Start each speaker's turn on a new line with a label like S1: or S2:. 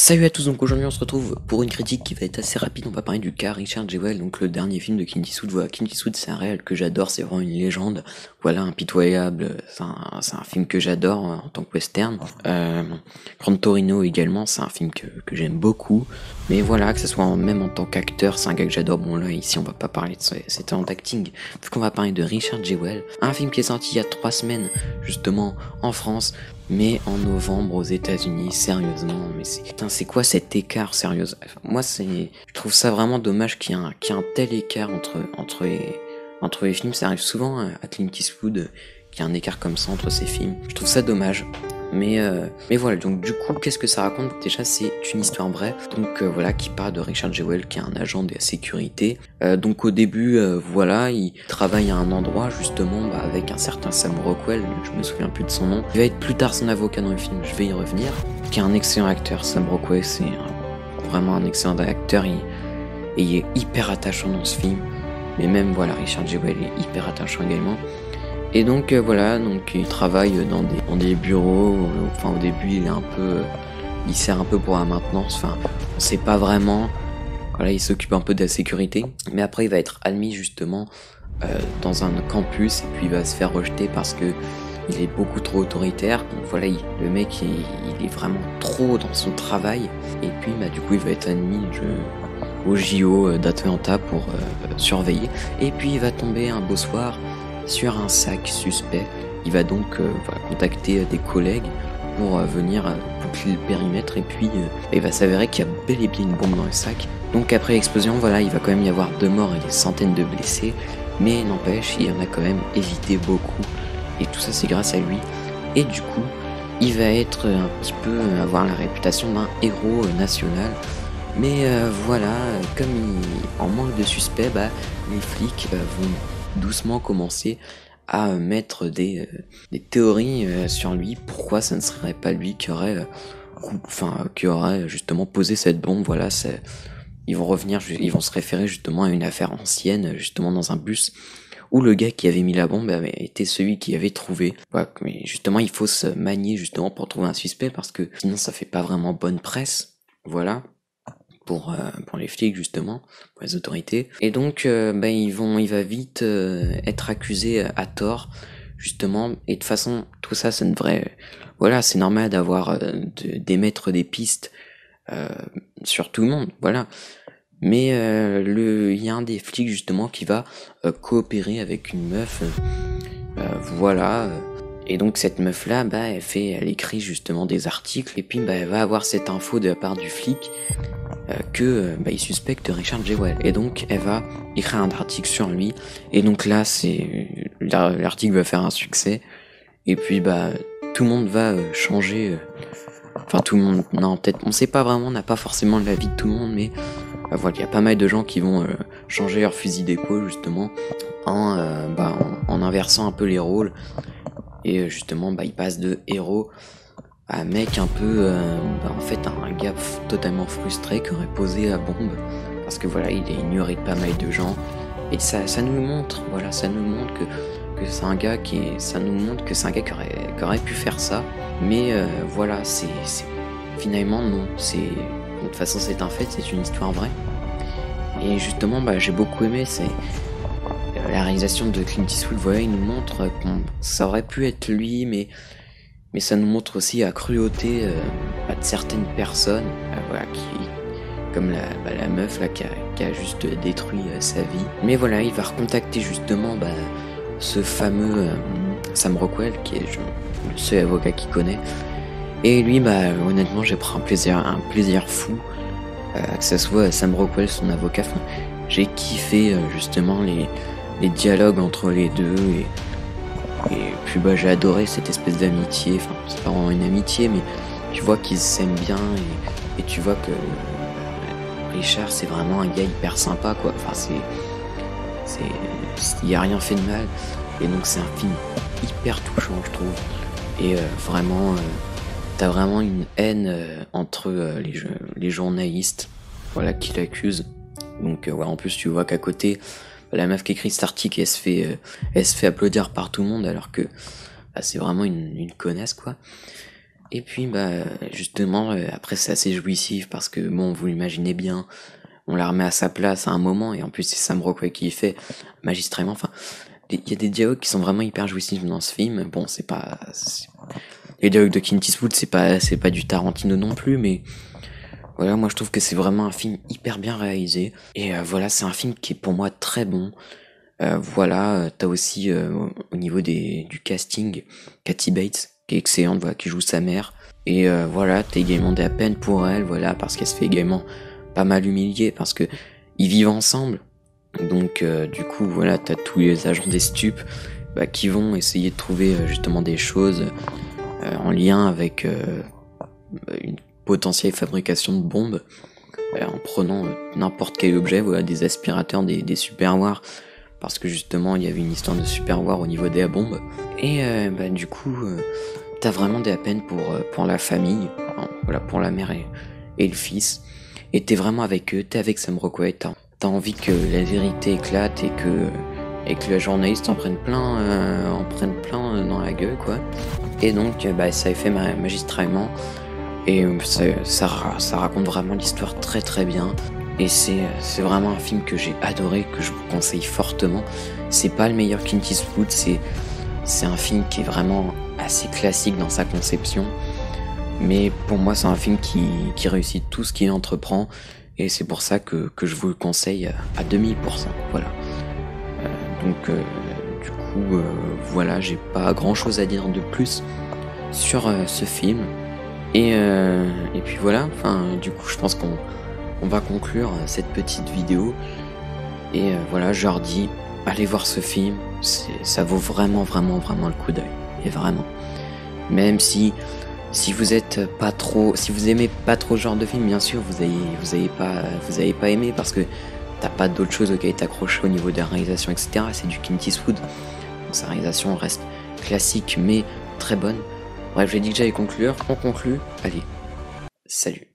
S1: Salut à tous, donc aujourd'hui on se retrouve pour une critique qui va être assez rapide. On va parler du cas Richard Jewell, donc le dernier film de Clint Eastwood. Voilà, Clint Eastwood c'est un réel que j'adore, c'est vraiment une légende. Voilà, impitoyable, c'est un film que j'adore en tant que western. Grand Torino également, c'est un film que j'aime beaucoup. Mais voilà, que ce soit même en tant qu'acteur, c'est un gars que j'adore. Bon là ici on va pas parler de ses talents d'acting, vu qu'on va parler de Richard Jewell, un film qui est sorti il y a 3 semaines justement en France, mais en novembre aux États-Unis. Sérieusement, mais c'est quoi cet écart, sérieuse? Moi, je trouve ça vraiment dommage qu'il y ait un tel écart entre les films. Ça arrive souvent à Clint Eastwood qu'il y a un écart comme ça entre ses films. Je trouve ça dommage. Mais voilà, donc du coup, qu'est-ce que ça raconte? Déjà, c'est une histoire vraie, donc voilà, qui parle de Richard Jewell, qui est un agent de la sécurité. Donc au début, voilà, il travaille à un endroit, justement, avec un certain Sam Rockwell, je me souviens plus de son nom. Il va être plus tard son avocat dans le film, je vais y revenir, qui est un excellent acteur. Sam Rockwell, c'est vraiment un excellent acteur, et il est hyper attachant dans ce film. Mais même, voilà, Richard Jewell est hyper attachant également. Et donc voilà, donc il travaille dans des bureaux, enfin au début il sert un peu pour la maintenance, enfin on sait pas vraiment, voilà, il s'occupe un peu de la sécurité, mais après il va être admis justement dans un campus, et puis il va se faire rejeter parce que il est beaucoup trop autoritaire. Donc voilà, le mec il est vraiment trop dans son travail, et puis bah du coup il va être admis au JO d'Atlanta pour surveiller, et puis il va tomber un beau soir sur un sac suspect. Il va donc contacter des collègues pour venir boucler le périmètre, et puis il va s'avérer qu'il y a bel et bien une bombe dans le sac. Donc après l'explosion, voilà, il va quand même y avoir 2 morts et des centaines de blessés, mais n'empêche, il y en a quand même évité beaucoup, et tout ça c'est grâce à lui. Et du coup, il va être un petit peu avoir la réputation d'un héros national. Mais voilà, comme en manque de suspects, les flics vont doucement commencer à mettre des théories sur lui. Pourquoi ça ne serait pas lui qui aurait justement posé cette bombe? Voilà, ils vont se référer justement à une affaire ancienne, justement dans un bus où le gars qui avait mis la bombe avait été celui qui avait trouvé. Voilà, mais justement, il faut se manier justement pour trouver un suspect, parce que sinon ça fait pas vraiment bonne presse. Voilà. Pour les flics justement, pour les autorités. Et donc il va vite être accusé à tort justement, et de toute façon tout ça ne devrait, voilà, c'est normal d'avoir d'émettre des pistes sur tout le monde, voilà. Mais il y a un des flics justement qui va coopérer avec une meuf, voilà. Et donc cette meuf là, elle écrit justement des articles, et puis elle va avoir cette info de la part du flic il suspecte Richard Jewell, et donc elle va écrire un article sur lui. Et donc là, l'article va faire un succès, et puis tout le monde va changer, enfin tout le monde, non, peut-être on sait pas vraiment, on n'a pas forcément l'avis de tout le monde, mais voilà, il y a pas mal de gens qui vont changer leur fusil d'épaule justement en inversant un peu les rôles, et justement ils passent de héros un mec un peu, en fait un gars totalement frustré qui aurait posé la bombe, parce que voilà, il est ignoré de pas mal de gens, et ça nous montre, voilà, ça nous montre que c'est un gars qui aurait pu faire ça, mais voilà, c'est finalement non, de toute façon c'est un fait, c'est une histoire vraie. Et justement j'ai beaucoup aimé, c'est la réalisation de Clint Eastwood. Voilà, il nous montre que ça aurait pu être lui, mais ça nous montre aussi la cruauté de certaines personnes, voilà, comme la meuf là qui a juste détruit sa vie. Mais voilà, il va recontacter justement ce fameux Sam Rockwell, qui est le seul avocat qu'il connaît. Et lui, honnêtement, j'ai pris un plaisir fou, que ce soit Sam Rockwell, son avocat. Enfin, j'ai kiffé justement les dialogues entre les deux, et puis j'ai adoré cette espèce d'amitié. Enfin, c'est pas vraiment une amitié, mais tu vois qu'ils s'aiment bien, et tu vois que Richard c'est vraiment un gars hyper sympa, quoi. Enfin il y a rien fait de mal, et donc c'est un film hyper touchant, je trouve. Et vraiment t'as vraiment une haine entre les journalistes, voilà, qui l'accusent. Donc en plus tu vois qu'à côté, la meuf qui écrit cet article, elle se fait applaudir par tout le monde, alors que c'est vraiment une connasse, quoi. Et puis bah justement après c'est assez jouissif parce que bon vous l'imaginez bien, on la remet à sa place à un moment et en plus c'est Sam Rockwell qui y fait magistralement. Enfin il y a des dialogues qui sont vraiment hyper jouissifs dans ce film. Bon les dialogues de Clint Eastwood c'est pas du Tarantino non plus, mais voilà, moi je trouve que c'est vraiment un film hyper bien réalisé et voilà c'est un film qui est pour moi très bon. Voilà, t'as aussi au niveau du casting Kathy Bates qui est excellente, voilà, qui joue sa mère. Et voilà, t'as également des peines pour elle, voilà, parce qu'elle se fait également pas mal humilier parce que ils vivent ensemble. Donc du coup, voilà, t'as tous les agents des stupes qui vont essayer de trouver justement des choses en lien avec une potentielle fabrication de bombes en prenant n'importe quel objet, voilà, des aspirateurs, des superwars, parce que justement il y avait une histoire de superwar au niveau des bombes. Et du coup, t'as vraiment des peines pour la famille, hein, voilà, pour la mère et le fils. Et t'es vraiment avec eux, t'es avec Sam Rockwell, t'as envie que la vérité éclate et que la journaliste en prenne plein dans la gueule, quoi. Et donc ça est fait magistralement. Et ça raconte vraiment l'histoire très très bien. Et c'est vraiment un film que j'ai adoré, que je vous conseille fortement. C'est pas le meilleur Clint Eastwood, c'est un film qui est vraiment assez classique dans sa conception. Mais pour moi c'est un film qui réussit tout ce qu'il entreprend. Et c'est pour ça que je vous le conseille à 2000%. Voilà. Du coup, voilà, j'ai pas grand chose à dire de plus sur ce film. Et puis voilà, enfin du coup je pense qu'on va conclure cette petite vidéo. Et voilà, je leur dis, allez voir ce film, ça vaut vraiment le coup d'œil. Et vraiment. Même si vous êtes pas trop, si vous aimez pas trop ce genre de film, bien sûr, vous avez pas aimé parce que t'as pas d'autre chose auquel t'accrocher au niveau de la réalisation, etc. C'est du Clint Eastwood. Donc, sa réalisation reste classique mais très bonne. Bref, j'ai dit que j'allais conclure. On conclut. Allez, salut.